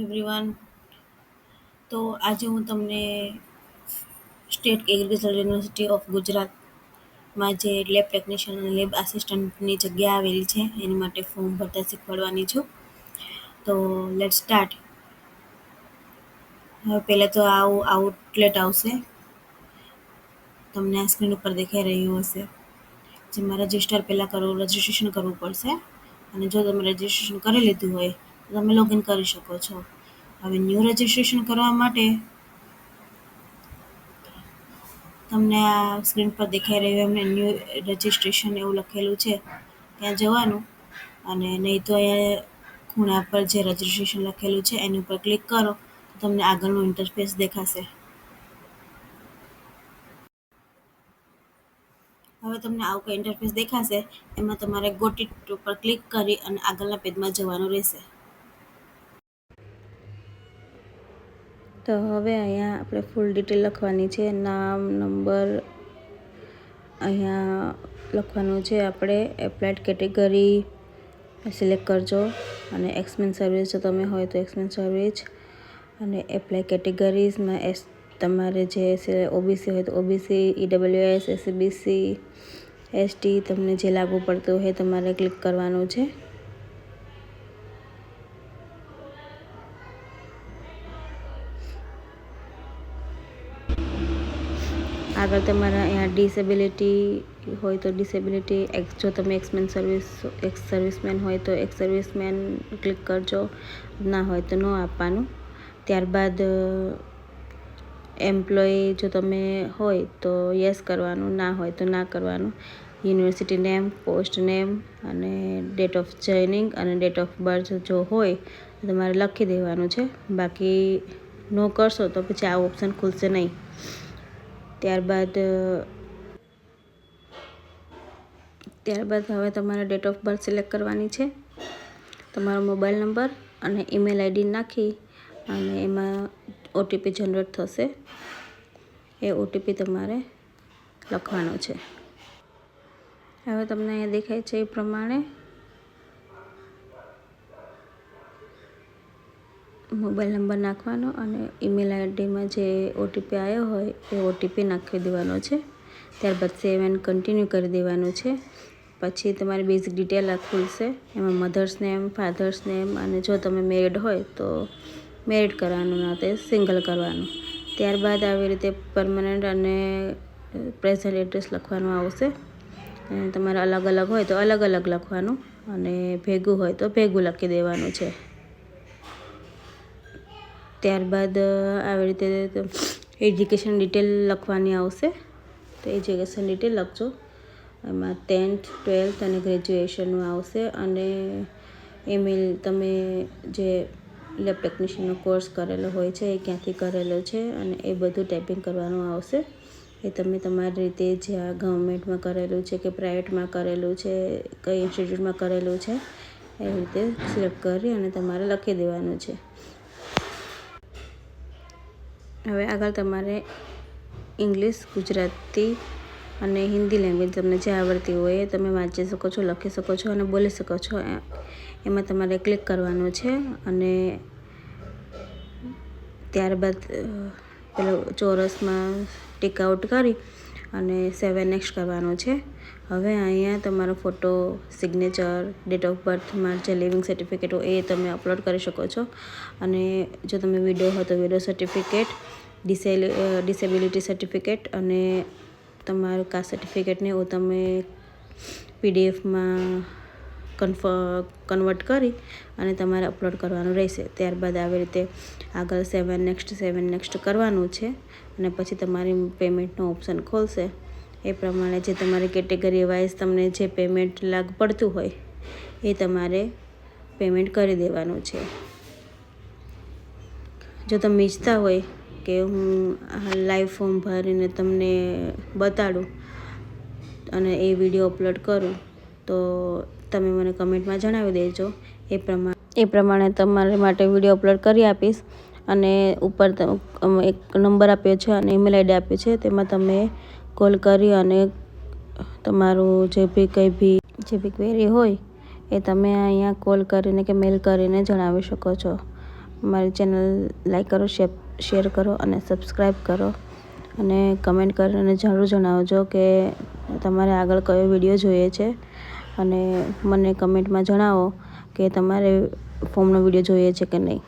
Everyone. તો આજે હું તમને સ્ટેટ એગ્રીકલ્ચર યુનિવર્સિટી ઓફ ગુજરાતમાં જે લેબ ટેકનિશિયન અને લેબ આસિસ્ટન્ટની જગ્યા આવેલી છે એની માટે ફોર્મ ભરતા શીખવાડવાની છું. તો લેટ સ્ટાર્ટ. હવે પહેલાં તો આવું આઉટલેટ આવશે, તમને આ સ્ક્રીન ઉપર દેખાઈ રહ્યું હશે, જેમાં રજિસ્ટ્રેશન કરવું પડશે. અને જો તમે રજિસ્ટ્રેશન કરી લીધું હોય તો તમે લોગિન કરી શકો છો. હવે ન્યૂ રજિસ્ટ્રેશન કરવા માટે તમને આ સ્ક્રીન પર દેખાઈ રહ્યું એમને ન્યૂ રજિસ્ટ્રેશન એવું લખેલું છે ત્યાં જવાનું, અને નહીં તો અહીંયા ખૂણા પર જે રજિસ્ટ્રેશન લખેલું છે એની ઉપર ક્લિક કરો તો તમને આગળનું ઇન્ટરફેસ દેખાશે. હવે તમને આવું કંઈ ઇન્ટરફેસ દેખાશે, એમાં તમારે ગોટ ઇટ ઉપર ક્લિક કરી અને આગળના પેજમાં જવાનું રહેશે. તો હવે અહીંયા આપણે ફૂલ ડિટેલ લખવાની છે, નામ, નંબર અહીંયા લખવાનું છે. આપણે એપ્લાઇડ કેટેગરી સિલેક્ટ કરજો, અને એક્સમેન સર્વિસ જો તમે હોય તો એક્સમેન સર્વિસ, અને એપ્લાય કેટેગરીઝમાં તમારે જે ઓબીસી હોય તો ઓબીસી, ઈડબ્લ્યુએસ, એસસીબીસી, એસટી તમને જે લાગુ પડતું હોય તમારે ક્લિક કરવાનું છે. આગળ તમારા અહીંયા ડિસેબિલિટી હોય તો ડિસેબિલિટી, જો તમે એક્સ સર્વિસમેન હોય તો એક્સ સર્વિસમેન ક્લિક કરજો, ના હોય તો નો આપવાનું. ત્યારબાદ એમ્પ્લોયી જો તમે હોય તો યસ કરવાનું, ના હોય તો ના કરવાનું. યુનિવર્સિટી નેમ, પોસ્ટ નેમ અને ડેટ ઓફ જોઈનિંગ અને ડેટ ઓફ બર્થ જો હોય તો તમારે લખી દેવાનું છે. બાકી નો કરશો તો પછી આ ઓપ્શન ખુલશે નહીં. ત્યારબાદ હવે તમારે ડેટ ઓફ બર્થ સિલેક્ટ કરવાની છે, તમારો મોબાઈલ નંબર અને ઈમેલ આઈડી નાખી અને એમાં ઓટીપી જનરેટ થશે, એ ઓટીપી તમારે લખવાનો છે. હવે તમને અહીંયા દેખાય છે એ પ્રમાણે મોબાઈલ નંબર નાખવાનો અને ઈમેલ આઈડીમાં જે ઓટીપી આવ્યો હોય એ ઓટીપી નાખી દેવાનો છે. ત્યારબાદ સેવ એન્ડ કન્ટિન્યુ કરી દેવાનું છે. પછી તમારી બેઝિક ડિટેલ આ ખુલશે, એમાં મધર્સ નેમ, ફાધર્સ નેમ, અને જો તમે મેરિડ હોય તો મેરિડ કરવાનું, ના તે સિંગલ કરવાનું. ત્યારબાદ આવી રીતે પરમનન્ટ અને પ્રેઝન્ટ એડ્રેસ લખવાનું આવશે, અને તમારે અલગ અલગ હોય તો અલગ અલગ લખવાનું, અને ભેગું હોય તો ભેગું લખી દેવાનું છે. ત્યારબાદ આવી રીતે એજ્યુકેશન ડિટેલ લખવાની આવશે, તો એજ્યુકેશન ડિટેલ લખજો. એમાં 10th, 12th અને ગ્રેજ્યુએશનનું આવશે, અને ઈમેલ તમે જે લેબ ટેકનિશિયનનો કોર્સ કરેલો હોય છે એ ક્યાંથી કરેલો છે, અને એ બધું ટાઈપિંગ કરવાનું આવશે. એ તમે તમારી રીતે જ્યાં ગવર્મેન્ટમાં કરેલું છે કે પ્રાઇવેટમાં કરેલું છે, કઈ ઇન્સ્ટિટ્યૂટમાં કરેલું છે, એવી રીતે સિલેક્ટ કરી અને તમારે લખી દેવાનું છે. હવે આગળ તમારે ઇંગ્લિશ, ગુજરાતી અને હિન્દી લેંગ્વેજ તમને જે આવડતી હોય એ તમે વાંચી શકો છો, લખી શકો છો અને બોલી શકો છો. એમાં તમારે ક્લિક કરવાનું છે, અને ત્યારબાદ પેલો ચોરસમાં ટિક આઉટ કરી અને સેવ એન્ડ નેક્સ્ટ કરવાનું છે. હવે અહીંયા તમારો photo, signature, date of birth, જે લિવિંગ સર્ટિફિકેટ હોય એ તમે અપલોડ કરી શકો છો, અને જો તમે વિડો હોય તો વિડો સર્ટિફિકેટ, ડિસેબિલિટી સર્ટિફિકેટ અને તમારું કાસ્ટ સર્ટિફિકેટને એવું તમે પીડીએફમાં કન્વર્ટ કરી અને તમારે અપલોડ કરવાનું રહેશે. ત્યારબાદ આવી રીતે આગળ સેવ એન્ડ નેક્સ્ટ કરવાનું છે, અને પછી તમારી પેમેન્ટનો ઓપ્શન ખોલશે. એ પ્રમાણે જે તમારી કેટેગરી વાઇઝ તમને જે પેમેન્ટ લાગ પડતું હોય એ તમારે પેમેન્ટ કરી દેવાનું છે. જો તમે ઈચ્છતા હોય કે હું લાઈવ ફોર્મ ભરીને તમને બતાડું અને એ વિડીયો અપલોડ કરું તો તમે મને કમેન્ટમાં જણાવી દેજો. એ પ્રમાણે તમારા માટે વિડીયો અપલોડ કરી આપીશ. અને ઉપર એક નંબર આપ્યો છે અને ઈમેલ આઈડી આપ્યું છે, તેમાં તમે કોલ કરી અને તમારું જે બી ક્વેરી હોય એ તમે અહીંયા કોલ કરીને કે મેલ કરીને જણાવી શકો છો. મારી ચેનલ લાઈક કરો, શેર કરો અને સબસ્ક્રાઈબ કરો અને કમેન્ટ કરીને જરૂર જણાવજો કે તમારે આગળ કયો વિડીયો જોઈએ છે અને મને કમેન્ટમાં જણાવો કે તમારે ફોર્મનો વિડીયો જોઈએ છે કે નહીં.